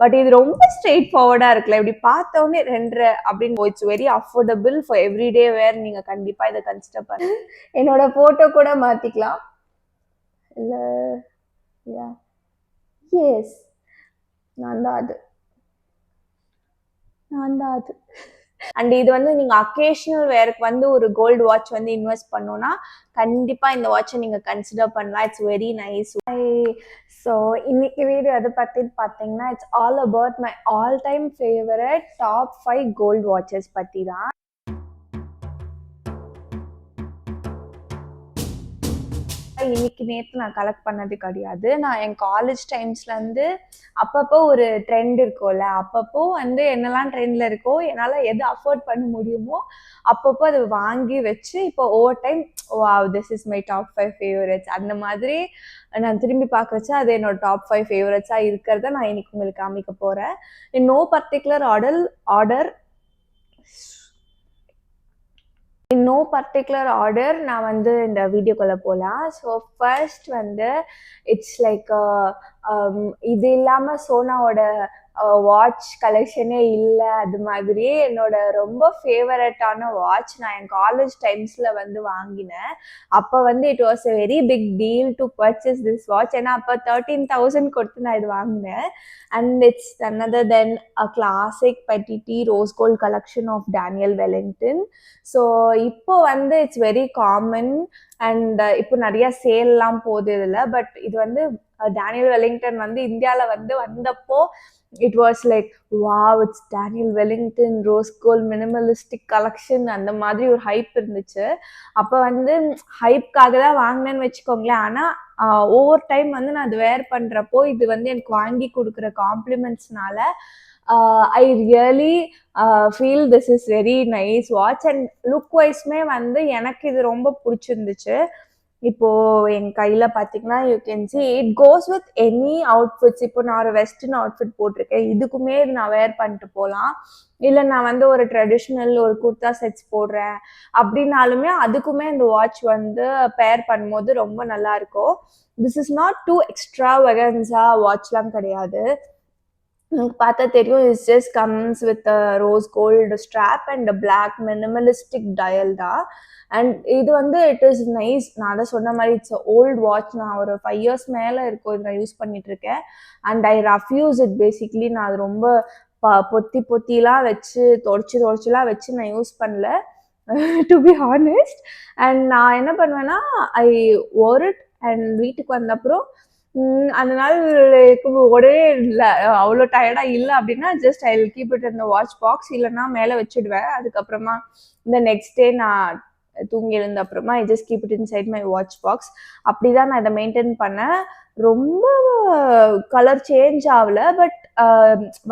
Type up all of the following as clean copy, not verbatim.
But இது ரொம்ப straight ஃபார்வர்டாக இருக்குல்ல, இப்படி பார்த்தோன்னே 2 அப்படின்னு it's very affordable for everyday wear. நீங்கள் கண்டிப்பாக இதை கன்சிடர் பண்ண. என்னோட ஃபோட்டோ கூட மாற்றிக்கலாம் இல்லை? யா, எஸ், நான் தான் அது. அண்ட் இது வந்து நீங்கள் அக்கேஷனல் வேருக்கு வந்து ஒரு கோல்டு வாட்ச் வந்து இன்வெஸ்ட் பண்ணோன்னா கண்டிப்பாக இந்த வாட்சை நீங்கள் கன்சிடர் பண்ணலாம். It's very nice. ஸோ இன்னைக்கு வீடியோ எதை பற்றின்னு பார்த்தீங்கன்னா, it's all about my all time favourite top 5 gold watches பற்றி தான். இன்னைக்கு நேற்று நான் கலெக்ட் பண்ணது கிடையாது. நான் என் காலேஜ் டைம்ஸ்லேருந்து அப்பப்போ ஒரு ட்ரெண்ட் இருக்கும்ல, அப்பப்போ வந்து என்னெல்லாம் ட்ரெண்டில் இருக்கோ, என்னால் எது அஃபோர்ட் பண்ண முடியுமோ அப்பப்போ அதை வாங்கி வச்சு இப்போ over time wow this is my top 5 favourites அந்த மாதிரி நான் திரும்பி பார்க்குறச்சா அது என்னோட டாப் 5 ஃபேவரட்ஸாக இருக்கிறத நான் இன்னைக்கு உங்களுக்கு காமிக்க போகிறேன். இன் நோ பர்டிகுலர் ஆர்டர் நான் வந்து இந்த வீடியோக்குள்ளே போகலாம். ஸோ ஃபர்ஸ்ட் வந்து இட்ஸ் லைக் இது இல்லாமல் சோனாவோட வாட்ச் கலெக்ஷனே இல்லை. அது மாதிரி என்னோட ரொம்ப ஃபேவரட்டான வாட்ச் நான் என் காலேஜ் டைம்ஸில் வந்து வாங்கினேன். அப்போ வந்து it was a very big deal to purchase this watch. ஏன்னா அப்போ 13,000 கொடுத்து நான் இது வாங்கினேன். And it's another than a classic petite rose gold collection of Daniel Wellington. So இப்போ வந்து இட்ஸ் வெரி காமன் அண்ட் இப்போ நிறைய சேல்லாம் போகுது இதில். பட் இது வந்து டேனியல் வெல்லிங்டன் வந்து இந்தியாவில் வந்து வந்தப்போ it was like wow it's Daniel Wellington rose gold minimalistic collection அந்த மாதிரி ஒரு ஹைப் இருந்துச்சு. அப்போ வந்து ஹைப்காக தான் வாங்கினேன்னு வச்சுக்கோங்களேன். ஆனால் ஓவர் டைம் வந்து நான் அது வேர் பண்ணுறப்போ இது வந்து எனக்கு வாங்கி கொடுக்குற காம்ப்ளிமெண்ட்ஸ்னால I really feel this is very nice watch. And look வைஸ்மே வந்து எனக்கு இது ரொம்ப பிடிச்சிருந்துச்சு. இப்போ என் கையில் பார்த்தீங்கன்னா you can see it goes with any outfits. இப்போ நான் ஒரு வெஸ்டர்ன் அவுட்ஃபிட் போட்டிருக்கேன், இதுக்குமே இது நான் வேர் பண்ணிட்டு போகலாம். இல்லை நான் வந்து ஒரு ட்ரெடிஷ்னல் ஒரு குர்தா செட்ஸ் போடுறேன் அப்படின்னாலுமே அதுக்குமே இந்த வாட்ச் வந்து பேர் பண்ணும்போது ரொம்ப நல்லா இருக்கும். This is not too extravaganza வாட்ச்லாம் கிடையாது. உங்களுக்கு பார்த்தா தெரியும், it's just comes with rose gold strap and black minimalistic dial தான். அண்ட் இது வந்து இட் இஸ் நைஸ். நான் தான் சொன்ன மாதிரி இட்ஸ் ஓல்ட் வாட்ச். நான் ஒரு 5 years மேலே இருக்கும் இது நான் யூஸ் பண்ணிட்டு இருக்கேன். And I refuse it basically. நான் அது ரொம்ப பொத்திலாம் வச்சு தொடச்சிலாம் வச்சு நான் யூஸ் பண்ணல டு பி ஹானஸ்ட். அண்ட் நான் என்ன பண்ணுவேன்னா ஐ ஓர் இட் அண்ட் வீட்டுக்கு வந்த அப்புறம் அந்த நாள் உடனே இல்லை அவ்வளோ டயர்டாக இல்லை அப்படின்னா just I will keep it இந்த வாட்ச் பாக்ஸ், இல்லைன்னா மேலே வச்சுடுவேன். அதுக்கப்புறமா இந்த நெக்ஸ்ட் டே நான் தூங்கி எழுந்த அப்புறமா I just keep it inside my watch box. அப்படிதான் நான் இதை மெயின்டைன் பண்ணேன். ரொம்ப கலர் சேஞ்ச் ஆகலை, பட்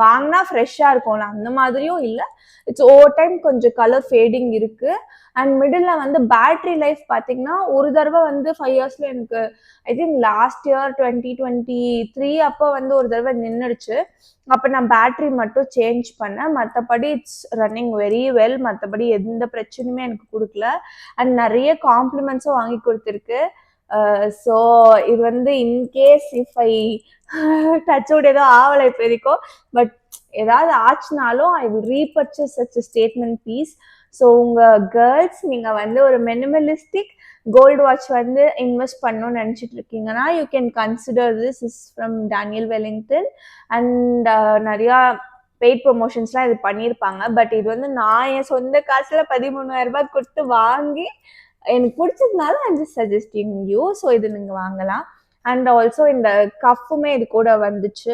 வாங்கினா ஃப்ரெஷ்ஷாக இருக்கும்ல அந்த மாதிரியும் இல்லை. இட்ஸ் ஓவர் டைம் கொஞ்சம் கலர் ஃபேடிங் இருக்குது. அண்ட் மிடில் வந்து பேட்ரி லைஃப் பார்த்தீங்கன்னா ஒரு தடவை வந்து 5 yearsல எனக்கு ஐ திங்க் லாஸ்ட் இயர் 2023 அப்போ வந்து ஒரு தடவை நின்றுடுச்சு. அப்போ நான் பேட்ரி மட்டும் சேஞ்ச் பண்ணேன், மற்றபடி இட்ஸ் ரன்னிங் வெரி வெல். மற்றபடி எந்த பிரச்சனையுமே எனக்கு கொடுக்கல. அண்ட் நிறைய காம்ப்ளிமெண்ட்ஸும் வாங்கி கொடுத்துருக்கு. ஸோ இது வந்து in case if I touch out ஏதோ ஆவலை இப்போ இருக்கும், பட் ஏதாவது ஆச்சுனாலும் I will repurchase such a statement piece. So உங்கள் கேர்ள்ஸ் நீங்கள் வந்து ஒரு மினிமலிஸ்டிக் கோல்டு வாட்ச் வந்து இன்வெஸ்ட் பண்ணணும்னு நினச்சிட்டு இருக்கீங்கன்னா you can consider this is from Daniel Wellington. And நிறையா பெய்ட் ப்ரொமோஷன்ஸ்லாம் இது பண்ணியிருப்பாங்க. பட் இது வந்து நான் என் சொந்த காசில் 13,000 ரூபாய் கொடுத்து வாங்கி எனக்கு பிடிச்சதுனால I just suggesting you. So இது நீங்கள் வாங்கலாம். அண்ட் ஆல்சோ இந்த கஃப்புமே இது கூட வந்துச்சு.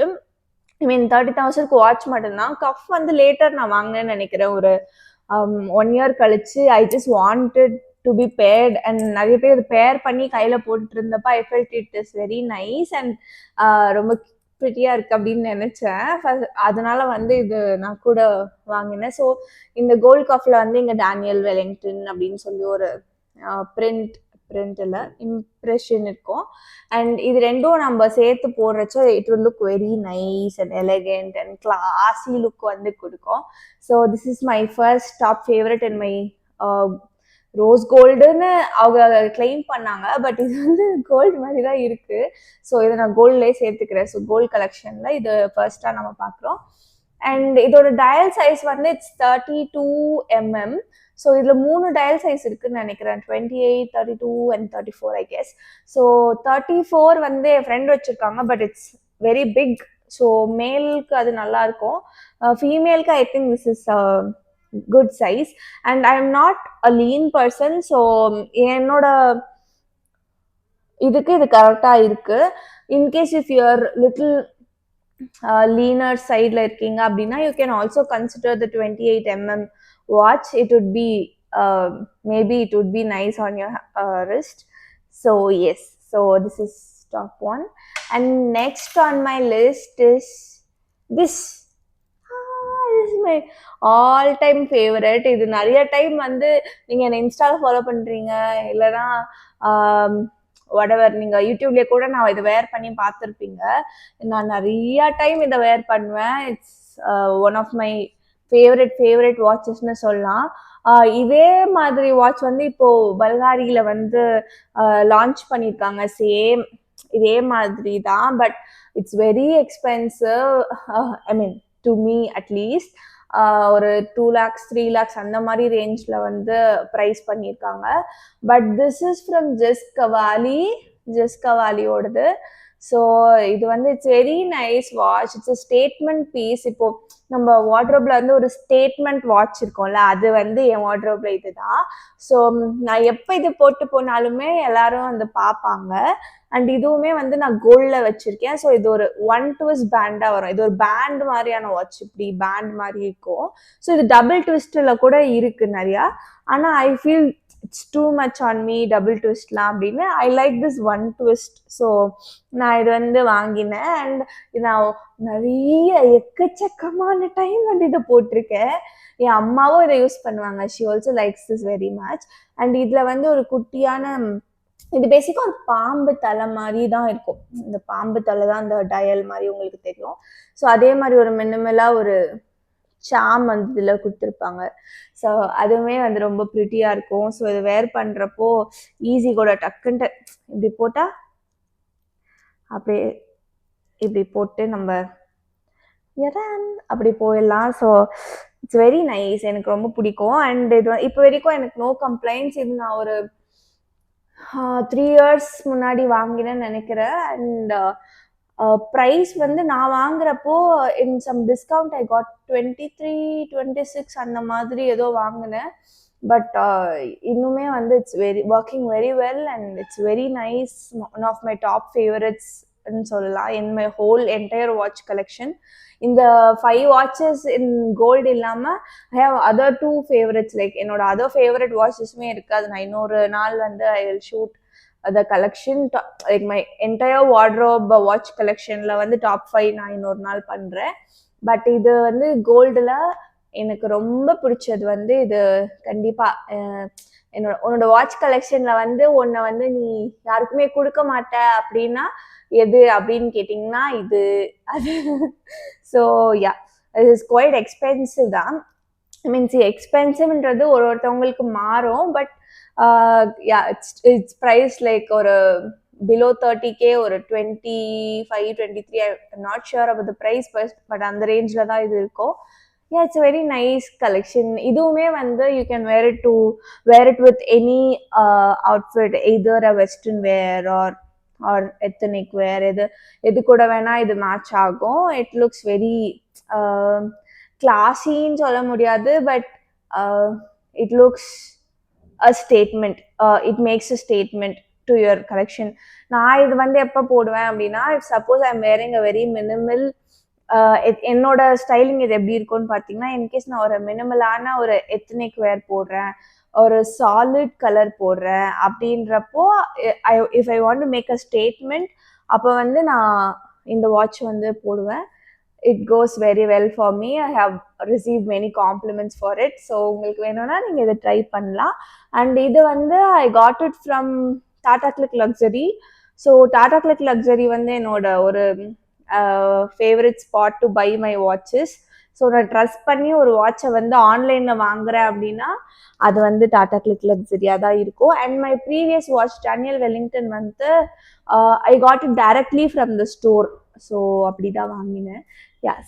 ஐ மீன் 30,000க்கு வாட்ச் மட்டும்தான். கஃப் வந்து லேட்டர் நான் வாங்கினேன்னு நினைக்கிறேன், ஒரு 1 year கழிச்சு. I just wanted to be paired and நிறைய பேர் பேர் பண்ணி கையில் போட்டுட்டு இருந்தப்ப I felt it is very nice and ரொம்ப ப்ரிட்டியாக இருக்குது அப்படின்னு நினச்சேன். அதனால வந்து இது நான் கூட வாங்கினேன். ஸோ இந்த கோல்ட் கஃபில் வந்து இங்கே டேனியல் வெல்லிங்டன் அப்படின்னு சொல்லி ஒரு பிரிண்ட் இல்லை இம்ப்ரெஷன் இருக்கும். அண்ட் இது ரெண்டும் நம்ம சேர்த்து போடுறச்சோ it will look very nice and elegant and classy look வந்து கொடுக்கும். So this is my first top favourite and my rose கோல்டுன்னு அவங்க கிளைம் பண்ணாங்க, பட் இது வந்து கோல்டு மாதிரி தான் இருக்கு. ஸோ இதை நான் கோல்ட்லேயே சேர்த்துக்கிறேன். ஸோ கோல்டு கலெக்ஷன்ல இது ஃபர்ஸ்டா நம்ம பார்க்குறோம். அண்ட் இதோட டயல் சைஸ் வந்து இட்ஸ் 32 mm. ஸோ இதில் 3 டயல் சைஸ் இருக்குன்னு நினைக்கிறேன், 28, 32 அண்ட் 34 ஐ கெஸ். ஸோ 34 வந்து என் ஃப்ரெண்ட் வச்சிருக்காங்க, but it's very big. So மேலுக்கு அது நல்லா இருக்கும். ஃபீமேலுக்கு I think this is good size. And I am not a lean person. So என்னோட இதுக்கு இது கரெக்டாக இருக்கு. In case if you are little leaner சைடில் இருக்கீங்க அப்படின்னா you can also consider the 28 mm watch. It would be maybe it would be nice on your wrist. So yes, so this is top one. And next on my list is this. This is my all time favorite. இது நிறைய time வந்து நீங்க என்ன இன்ஸ்டால follow பண்றீங்க, இல்லைன்னா whatever நீங்க யூடியூப்லயே கூட நான் இதை வேர் பண்ணி பார்த்துருப்பீங்க. நான் நிறைய டைம் இதை வேர் பண்ணுவேன். It's one of my favourite வாட்சஸ்ன்னு சொல்லலாம். இதே மாதிரி வாட்ச் வந்து இப்போ பல்காரியில வந்து லான்ச் பண்ணியிருக்காங்க. சேம் இதே மாதிரி தான், but it's very expensive. I mean to me at least ஒரு 2 lakhs 3 lakhs அந்த மாதிரி ரேஞ்சில் வந்து ப்ரைஸ் பண்ணியிருக்காங்க. But this is from just கவாலியோடது. ஸோ இது வந்து it's very nice watch. It's a statement piece. இப்போ நம்ம வார்ட்ரோப்ல வந்து ஒரு ஸ்டேட்மெண்ட் வாட்ச் இருக்கும்ல, அது வந்து என் வார்ட்ரோப்ல இதுதான். ஸோ நான் எப்போ இது போட்டு போனாலுமே எல்லாரும் வந்து பார்ப்பாங்க. அண்ட் இதுவுமே வந்து நான் கோல்டில் வச்சிருக்கேன். ஸோ இது ஒரு 1 twist பேண்டாக வரும். இது ஒரு பேண்ட் மாதிரியான வாட்ச், இப்படி பேண்ட் மாதிரி இருக்கும். ஸோ இது டபுள் ட்விஸ்டில் கூட இருக்கு நிறையா. ஆனால் I feel it's too much on me double ட்விஸ்ட்லாம் அப்படின்னு. I like this 1 twist. So நான் இது வந்து வாங்கினேன். அண்ட் நான் நிறைய எக்கச்சக்கமான டைம் வந்து இதை போட்டிருக்கேன். என் அம்மாவும் இதை யூஸ் பண்ணுவாங்க. She also likes this very much. And இதில் வந்து ஒரு குட்டியான, இது பேசிக்காக ஒரு பாம்பு தலை மாதிரி தான் இருக்கும். இந்த பாம்பு தலை தான் இந்த டயல் மாதிரி உங்களுக்கு தெரியும். ஸோ அதே மாதிரி ஒரு மினிமலாக ஒரு சாம் வந்து இதில் கொடுத்துருப்பாங்க. ஸோ அதுவுமே வந்து ரொம்ப ப்ரிட்டியாக இருக்கும். ஸோ இது வேர் பண்ணுறப்போ ஈஸி கூட, டக்குன்ட்டு இப்படி போட்டால் அப்படியே இப்படி போட்டு நம்ம அப்படி போயிடலாம். So it's very nice. எனக்கு ரொம்ப பிடிக்கும். அண்ட் இது இப்போ வரைக்கும் எனக்கு நோ கம்ப்ளைண்ட்ஸ். இது நான் ஒரு 3 years முன்னாடி வாங்கினேன்னு நினைக்கிறேன். அண்ட் ப்ரைஸ் வந்து நான் வாங்குறப்போ in some discount I got 23, 26 அந்த மாதிரி ஏதோ வாங்கினேன். பட் இன்னுமே வந்து it's working very well and it's very nice. One of my top ஃபேவரட்ஸ்ன்னு சொல்லலாம் in my whole entire watch collection. இந்த 5 watches இன் கோல்டு இல்லாமல் I have other 2 favorites. Like என்னோட அதர் ஃபேவரட் வாட்சஸுமே இருக்குது. அது நான் இன்னொரு நாள் வந்து I will shoot the collection. Like my entire wardrobe watch கலெக்ஷனில் வந்து டாப் 5 நான் இன்னொரு நாள் பண்ணுறேன். பட் இது வந்து கோல்டில் எனக்கு ரொம்ப பிடிச்சது வந்து இது கண்டிப்பாக உன்னோட வாட்ச் கலெக்ஷனில் வந்து உன்னை வந்து நீ யாருக்குமே கொடுக்க மாட்ட அப்படின்னா எது அப்படின்னு கேட்டிங்கன்னா இது அது. So yeah, it is quite expensive தான். ஐ மீன் எக்ஸ்பென்சிவ்ன்றது ஒருத்தவங்களுக்கு மாறும். But yeah, it's price like ஒரு பிலோ 30K, ஒரு 25, 23, I'm not sure about the price but அந்த ரேஞ்சில் தான் இது இருக்கும். Yeah, it's a very nice collection. இதுவுமே வந்து you can wear it with any outfit, either a western wear or ethnic wear. எது கூட வேணா இது மேட்ச் ஆகும். It looks very classy-ன்னு சொல்ல முடியாது, but it looks a statement. It makes a statement to your collection. நான் இது வந்து எப்போ போடுவேன் அப்படின்னா, if suppose I'm wearing a very minimal, என்னோட ஸ்டைலிங் இது எப்படி இருக்கும்னு பார்த்தீங்கன்னா, இன்கேஸ் நான் ஒரு மினிமலான ஒரு எத்னிக் வேர் போடுறேன், ஒரு சாலிட் கலர் போடுறேன் அப்படின்றப்போ if I want to make a statement, அப்போ வந்து நான் இந்த வாட்ச் வந்து போடுவேன். It goes very well for me. I have receive many compliments for it. So உங்களுக்கு வேணும்னா நீங்கள் இதை ட்ரை பண்ணலாம். அண்ட் இது வந்து I got it from Tata CLiQ Luxury. So Tata CLiQ Luxury வந்து என்னோட ஒரு favourite spot to buy my watches. So நான் ட்ரஸ்ட் பண்ணி ஒரு வாட்சை வந்து ஆன்லைனில் வாங்குறேன் அப்படின்னா அது வந்து டாடா கிளிக் லக்ஸரியாக தான் இருக்கும். And my previous watch Daniel Wellington வந்து I got it directly from the store. So அப்படி தான் வாங்கினேன்.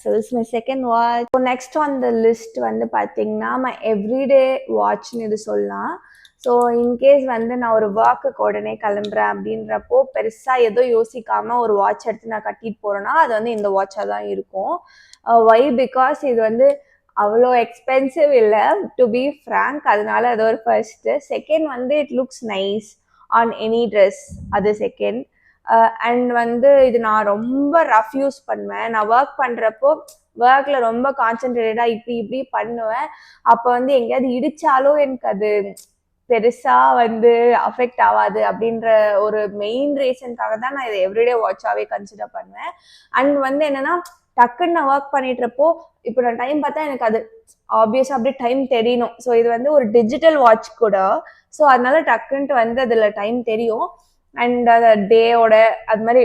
So it's my second watch. So next on the list வந்து பார்த்தீங்கன்னா மை எவ்ரிடே வாட்ச்னு இது சொல்லலாம். ஸோ இன்கேஸ் வந்து நான் ஒரு ஒர்க்குக்கு உடனே கிளம்புறேன் அப்படின்றப்போ பெருசாக ஏதோ யோசிக்காமல் ஒரு வாட்ச் எடுத்து நான் கட்டிட்டு போகிறேன்னா அது வந்து இந்த வாட்சாக தான் இருக்கும். வை பிகாஸ் இது வந்து அவ்வளோ எக்ஸ்பென்சிவ் இல்லை டு பி ஃப்ராங்க், அதனால அது ஒரு ஃபர்ஸ்ட்டு. செகண்ட் வந்து it looks nice on any dress, அது செகண்ட். அண்ட் வந்து இது நான் ரொம்ப ரஃப் யூஸ் பண்ணுவேன். நான் ஒர்க் பண்ணுறப்போ ஒர்க்கில் ரொம்ப கான்சென்ட்ரேட்டடாக இப்படி பண்ணுவேன். அப்போ வந்து எங்கேயாவது இடித்தாலும் எனக்கு அது பெருசாக வந்து அஃபெக்ட் ஆகாது அப்படின்ற ஒரு மெயின் ரீசனுக்காக தான் நான் இதை எவ்ரிடே வாட்சாகவே கன்சிடர் பண்ணுவேன். அண்ட் வந்து என்னென்னா டக்குன்னு நான் ஒர்க் பண்ணிட்டுறப்போ இப்போ நான் டைம் பார்த்தா எனக்கு அது ஆப்வியஸாக அப்படியே டைம் தெரியணும். ஸோ இது வந்து ஒரு டிஜிட்டல் வாட்ச் கூட, ஸோ அதனால டக்குன்ட்டு வந்து அதில் டைம் தெரியும். அண்ட் அந்த டேயோட அது மாதிரி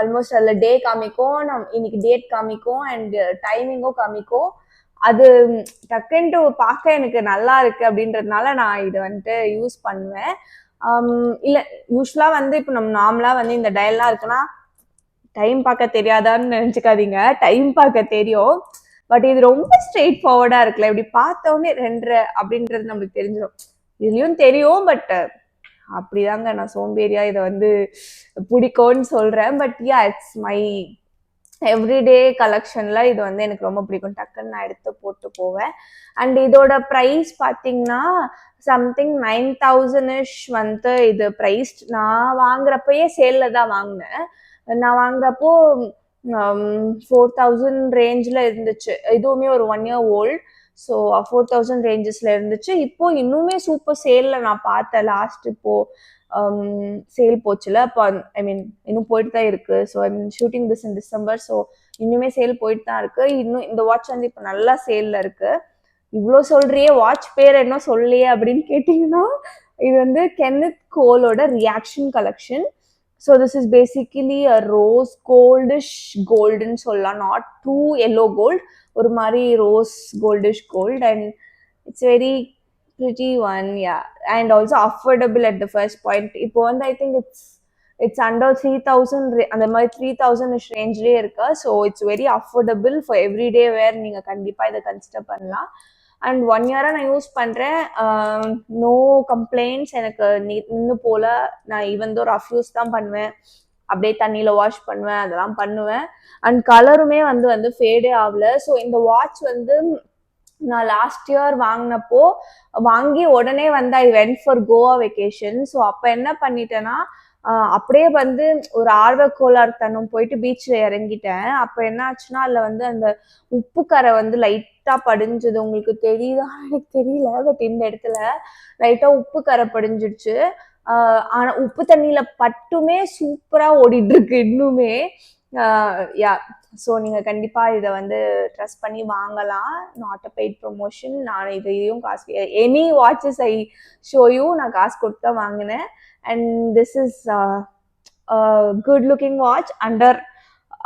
ஆல்மோஸ்ட் அதில் டே காமிக்கும், இன்னைக்கு டேட் காமிக்கும், அண்ட் டைமிங்கும் காமிக்கும். அது டக்குன்ட்டு பார்க்க எனக்கு நல்லா இருக்கு அப்படின்றதுனால நான் இதை வந்துட்டு யூஸ் பண்ணுவேன். இல்லை யூஸ்வலாக வந்து இப்போ நம்ம நார்மலாக வந்து இந்த டயல்லாம் இருக்குன்னா டைம் பார்க்க தெரியாதான்னு நினச்சிக்காதீங்க, டைம் பார்க்க தெரியும். பட் இது ரொம்ப ஸ்ட்ரெயிட் ஃபார்வர்டாக இருக்குல்ல, இப்படி பார்த்தோன்னே 2 அப்படின்றது நம்மளுக்கு தெரிஞ்சிடும். இதுலேயும் தெரியும், பட் அப்படிதாங்க நான் சோம்பேறியா இதை வந்து பிடிக்கும்னு சொல்கிறேன். பட் இட்ஸ் மை எவ்ரிடே கலெக்ஷனில் இது வந்து எனக்கு ரொம்ப பிடிக்கும். டக்குன்னு நான் எடுத்து போட்டு போவேன். அண்ட் இதோட ப்ரைஸ் பார்த்தீங்கன்னா சம்திங் 9,000-ish வந்து இது ப்ரைஸ். நான் வாங்குறப்பயே சேலில் தான் வாங்கினேன். நான் வாங்குறப்போ 4,000 ரேஞ்சில் இருந்துச்சு. இதுவுமே ஒரு 1 year old. ஸோ 4,000 ரேஞ்சஸில் இருந்துச்சு. இப்போ இன்னுமே சூப்பர் சேலில் நான் பார்த்தேன். லாஸ்ட் இப்போது சேல் போச்சுல, அப்போ இன்னும் போயிட்டு தான் இருக்குது. So shooting this in December. So இன்னுமே சேல் போயிட்டு தான் இருக்குது. இன்னும் இந்த வாட்ச் வந்து இப்போ நல்லா சேலில் இருக்குது. இவ்வளோ சொல்கிறியே, வாட்ச் பேர் என்ன சொல்லியே அப்படின்னு கேட்டிங்கன்னா இது வந்து கென்னத் கோலோட reaction collection. So this is basically a rose goldish கோல்டுன்னு சொல்லலாம், நாட் டூ எல்லோ கோல்ட், ஒரு மாதிரி rose goldish gold. And it's very pretty one, and also affordable at the first point. இப்போ வந்து I think it's under 3,000 அந்த மாதிரி 3,000 ரேஞ்ச்லேயே இருக்கு. So it's very affordable for everyday wear. நீங்கள் கண்டிப்பாக இதை கன்சிடர் பண்ணலாம். அண்ட் 1 year நான் யூஸ் பண்ணுறேன், நோ கம்ப்ளைண்ட்ஸ். எனக்கு நின்று போல். நான் ஈவன் தோ ரஃப் யூஸ் தான் பண்ணுவேன், அப்படியே தண்ணியில் வாஷ் பண்ணுவேன், அதெல்லாம் பண்ணுவேன். அண்ட் கலருமே வந்து ஃபேடே ஆகலை. ஸோ இந்த வாட்ச் வந்து நான் லாஸ்ட் இயர் வாங்கினப்போ வாங்கி உடனே வந்து I went for Goa vacation. So அப்போ என்ன பண்ணிட்டேன்னா அப்படியே வந்து ஒரு ஆர்வக்கோளாறுத்தனம் போயிட்டு பீச்சில் இறங்கிட்டேன். அப்போ என்ன ஆச்சுன்னா அதில் வந்து அந்த உப்பு கரை வந்து லைட்டாக படிஞ்சது. உங்களுக்கு தெரியுதா எனக்கு தெரியல, பட் இந்த இடத்துல லைட்டாக உப்பு கரை படிஞ்சிடுச்சு. ஆனால் உப்பு தண்ணியில் பட்டுமே சூப்பராக ஓடிட்டு இருக்கு இன்னுமே. ஸோ நீங்கள் கண்டிப்பாக இதை வந்து ட்ரஸ்ட் பண்ணி வாங்கலாம். Not a paid promotion. நான் இதையும் காசு, எனி வாட்சஸ் ஐ ஷோயூ நான் காசு கொடுத்து தான் வாங்கினேன். And this is good looking watch under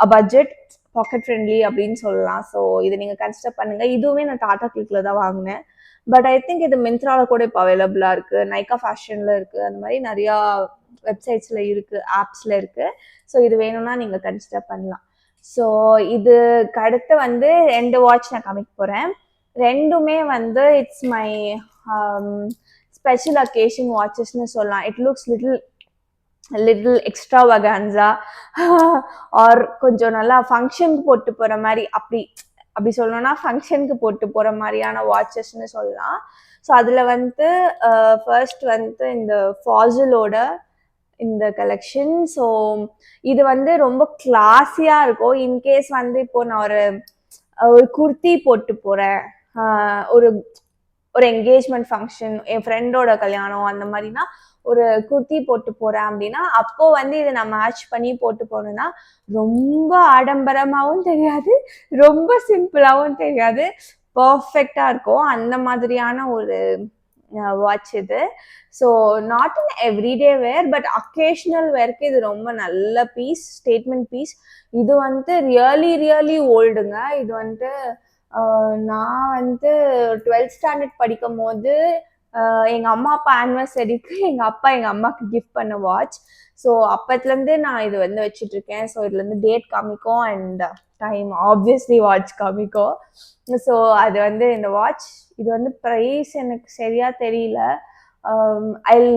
a budget, packet friendly அப்படின்னு சொல்லலாம். ஸோ இதை நீங்கள் கன்சிடர் பண்ணுங்கள். இதுவுமே நான் டாடா கிளிக்கில் தான் வாங்கினேன். பட் ஐ திங்க் இது மிந்த்ராவில் கூட இப்போ அவைலபிளாக இருக்குது, நைக்கா ஃபேஷனில் இருக்குது, அந்த மாதிரி நிறையா வெப்சைட்ஸில் இருக்குது, ஆப்ஸில் இருக்குது. ஸோ இது வேணும்னா நீங்கள் கன்சிடர் பண்ணலாம். ஸோ இதுக்கு அடுத்து வந்து 2 வாட்ச் நான் காமிக்க போகிறேன். ரெண்டுமே வந்து இட்ஸ் மை ஸ்பெஷல் அக்கேஷன் வாட்சஸ்ன்னு சொல்லலாம். It looks little extravaganza or கொஞ்சம் நல்லா ஃபங்க்ஷனுக்கு போட்டு போகிற மாதிரி, அப்படி சொல்லணும்னா ஃபங்க்ஷனுக்கு போட்டு போகிற மாதிரியான வாட்சஸ்ன்னு சொல்லலாம். ஸோ அதில் வந்து ஃபர்ஸ்ட் வந்து இந்த ஃபாசிலோட இந்த கலெக்ஷன். ஸோ இது வந்து ரொம்ப கிளாஸியாக இருக்கும். இன்கேஸ் வந்து இப்போ நான் ஒரு குர்த்தி போட்டு போகிறேன், ஒரு என்கேஜ்மெண்ட் ஃபங்க்ஷன், என் ஃப்ரெண்டோட கல்யாணம், அந்த மாதிரினா ஒரு குர்த்தி போட்டு போகிறேன் அப்படின்னா அப்போ வந்து இதை நான் மேட்ச் பண்ணி போட்டு போனேன்னா ரொம்ப ஆடம்பரமாகவும் தெரியாது, ரொம்ப சிம்பிளாகவும் தெரியாது, பர்ஃபெக்டாக இருக்கும். அந்த மாதிரியான ஒரு வாட்ச் இது. So not in everyday wear, but occasional வேர்க்கு இது ரொம்ப நல்ல பீஸ், ஸ்டேட்மெண்ட் பீஸ். இது வந்து ரியலி ஓல்டுங்க. இது வந்துட்டு நான் வந்து 12th ஸ்டாண்டர்ட் படிக்கும்போது எங்கள் அம்மா அப்பா ஆனிவர்சரிக்கு எங்கள் அப்பா எங்கள் அம்மாவுக்கு கிஃப்ட் பண்ண வாட்ச். ஸோ அப்பத்துலேருந்து நான் இது வந்து வச்சுட்ருக்கேன். ஸோ இதுலேருந்து டேட் காமிக்கும் அண்ட் டைம் ஆப்வியஸ்லி வாட்ச் காமிக்கும். ஸோ அது வந்து இந்த வாட்ச் இது வந்து ப்ரைஸ் எனக்கு சரியாக தெரியல. I'll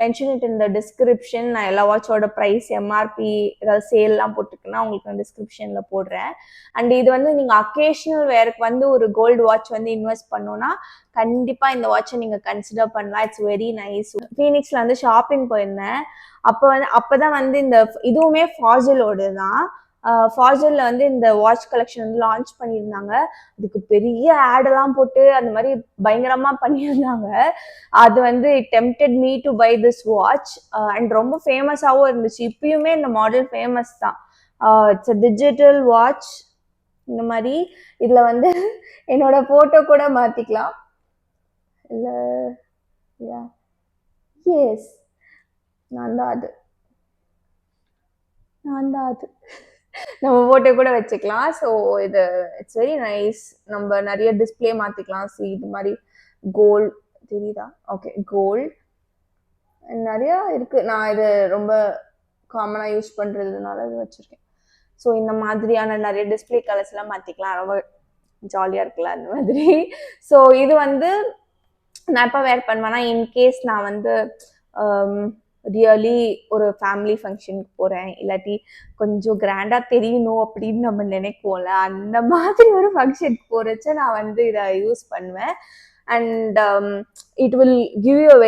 mention it in the description. நான் எல்லா வாட்சோட ப்ரைஸ் எம்ஆர்பி ஏதாவது சேல்லாம் போட்டுக்குன்னா உங்களுக்கு நான் டிஸ்கிரிப்ஷனில் போடுறேன். அண்ட் இது வந்து நீங்கள் அக்கேஷனல் வேருக்கு வந்து ஒரு கோல்டு வாட்ச் வந்து இன்வெஸ்ட் பண்ணோன்னா கண்டிப்பாக இந்த வாட்சை நீங்கள் கன்சிடர் பண்ணலாம். It's very nice. ஃபீனிக்ஸில் வந்து ஷாப்பிங் போயிருந்தேன். அப்போ தான் வந்து இந்த இதுவுமே ஃபாசிலோடு தான். ஃபாசிலில் வந்து இந்த வாட்ச் கலெக்ஷன் வந்து லான்ச் பண்ணியிருந்தாங்க. அதுக்கு பெரிய ஆடெல்லாம் போட்டு அந்த மாதிரி பயங்கரமாக பண்ணியிருந்தாங்க. அது வந்து it tempted me to buy this watch and ரொம்ப ஃபேமஸாகவும் இருந்துச்சு. இப்பயுமே இந்த மாடல் ஃபேமஸ் தான். It's a digital watch. இந்த மாதிரி இதில் வந்து என்னோட ஃபோட்டோ கூட மாற்றிக்கலாம். இல்லை எஸ் நான் தான் அது நம்ம ஃபோட்டோ கூட வச்சுக்கலாம். ஸோ இது இட்ஸ் வெரி நைஸ். நம்ம நிறைய டிஸ்பிளே மாற்றிக்கலாம். இது மாதிரி கோல்ட் தெரியுதா? ஓகே, கோல்ட் நிறையா இருக்குது. நான் இது ரொம்ப காமனாக யூஸ் பண்ணுறதுனால இது வச்சுருக்கேன். ஸோ இந்த மாதிரியான நிறைய டிஸ்பிளே கலர்ஸ்லாம் மாற்றிக்கலாம். ரொம்ப ஜாலியாக இருக்குல்ல அந்த மாதிரி. ஸோ இது வந்து நான் எப்போ வேர் பண்ணுவேன்னா இன்கேஸ் நான் வந்து ரியலி ஒரு ஃபேமிலி ஃபங்க்ஷனுக்கு போகிறேன், இல்லாட்டி கொஞ்சம் கிராண்டாக தெரியணும் அப்படின்னு நம்ம நினைப்போம்ல, அந்த மாதிரி ஒரு ஃபங்க்ஷனுக்கு போகிறச்ச நான் வந்து இதை யூஸ் பண்ணுவேன். And it will give you a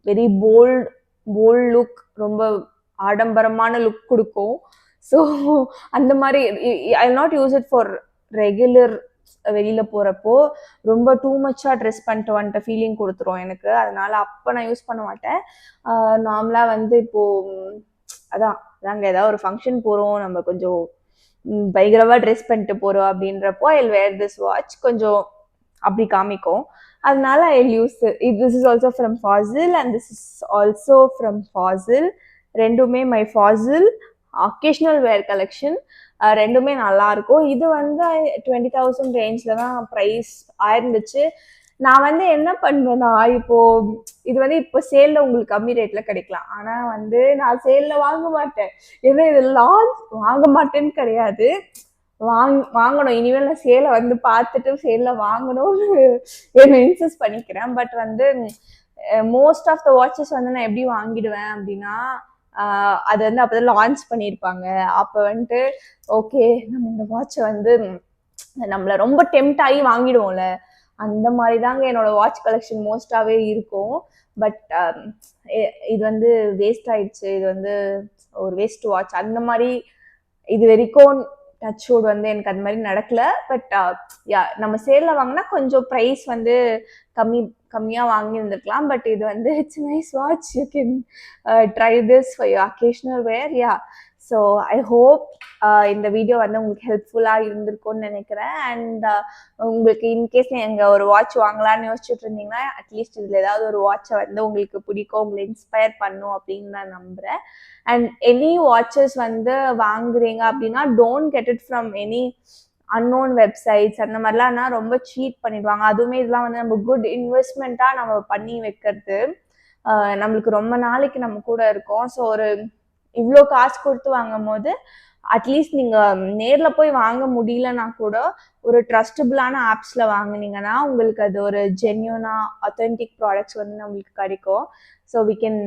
very bold look. ரொம்ப ஆடம்பரமான லுக் கொடுக்கும். ஸோ அந்த மாதிரி I not use it for regular வெளியில் போகிறப்போ ரொம்ப டூ மச்சாக ட்ரெஸ் பண்ணிட்டு வந்துட்ட ஃபீலிங் கொடுத்துரும் எனக்கு. அதனால அப்போ நான் யூஸ் பண்ண மாட்டேன். நார்மலாக வந்து இப்போது அதான் நாங்கள் ஏதாவது ஒரு ஃபங்க்ஷன் போகிறோம், நம்ம கொஞ்சம் பயங்கரமாக ட்ரெஸ் பண்ணிட்டு போகிறோம் அப்படின்றப்போ ஐ வேர் திஸ் வாட்ச். கொஞ்சம் அப்படி காமிக்கும். அதனால I use this is also from Fossil and this is also from Fossil. ரெண்டுமே my Fossil occasional wear collection. ரெண்டுமே நல்லா இருக்கும். இது வந்து 20,000 ரேஞ்சில் தான் ப்ரைஸ் ஆயிருந்துச்சு. நான் வந்து என்ன பண்ணுவேன்னா இப்போ இது வந்து இப்போ சேலில் உங்களுக்கு கம்மி ரேட்டில் கிடைக்கலாம். ஆனால் வந்து நான் சேலில் வாங்க மாட்டேன். ஏன்னா இது லான்ச் வாங்க மாட்டேன்னு கிடையாது, வாங்கணும். இனிமேல் நான் சேலை வந்து பார்த்துட்டு சேலில் வாங்கணும்னு என்னை இன்சிஸ்ட் பண்ணிக்கிறேன். பட் வந்து மோஸ்ட் ஆஃப் த வாட்சஸ் வந்து நான் எப்படி வாங்கிடுவேன் அப்படின்னா அது வந்து அப்போதான் லான்ச் பண்ணியிருப்பாங்க. அப்போ வந்துட்டு ஓகே நம்ம இந்த வாட்சை வந்து நம்மளை ரொம்ப டெம்ட் ஆகி வாங்கிடுவோம்ல, அந்த மாதிரி தாங்க என்னோட வாட்ச் கலெக்ஷன் மோஸ்டாகவே இருக்கும். பட் இது வந்து வேஸ்ட் ஆயிடுச்சு. இது வந்து ஒரு வேஸ்ட் வாட்ச். அந்த மாதிரி இது வரைக்கும் டச்வுட் வந்து எனக்கு அந்த மாதிரி நடக்கல. பட் நம்ம சேலில் வாங்கினா கொஞ்சம் ப்ரைஸ் வந்து கம்மியாக வாங்கியிருந்துருக்கலாம். பட் இது வந்து it's nice watch. You can try this for your occasional wear. So I hope இந்த வீடியோ வந்து உங்களுக்கு ஹெல்ப்ஃபுல்லாக இருந்திருக்கும்னு நினைக்கிறேன். அண்ட் உங்களுக்கு இன்கேஸ் நீங்கள் ஒரு வாட்ச் வாங்கலான்னு யோசிச்சுட்டு இருந்தீங்கன்னா அட்லீஸ்ட் இதில் ஏதாவது ஒரு வாட்சை வந்து உங்களுக்கு பிடிக்கும், உங்களை இன்ஸ்பயர் பண்ணும் அப்படின்னு நான் நம்புகிறேன். அண்ட் எனி வாட்சஸ் வந்து வாங்குறீங்க அப்படின்னா don't get it from any unknown websites. அந்த மாதிரிலாம் ரொம்ப சீட் பண்ணிடுவாங்க. அதுவுமே இதெல்லாம் வந்து நம்ம குட் இன்வெஸ்ட்மெண்ட்டாக நம்ம பண்ணி வைக்கிறது நம்மளுக்கு ரொம்ப நாளைக்கு நம்ம கூட இருக்கும். ஸோ ஒரு இவ்வளோ காசு கொடுத்து வாங்கும் போது அட்லீஸ்ட் நீங்கள் நேரில் போய் வாங்க முடியலன்னா கூட ஒரு ட்ரஸ்டபுளான ஆப்ஸில் வாங்கினீங்கன்னா உங்களுக்கு அது ஒரு ஜென்யூனாக authentic ப்ராடக்ட்ஸ் வந்து நம்மளுக்கு கிடைக்கும். So we can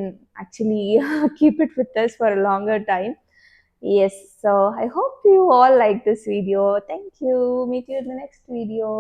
actually keep it with us for a longer time. Yes, so I hope you all like this video. Thank you. Meet you in the next video.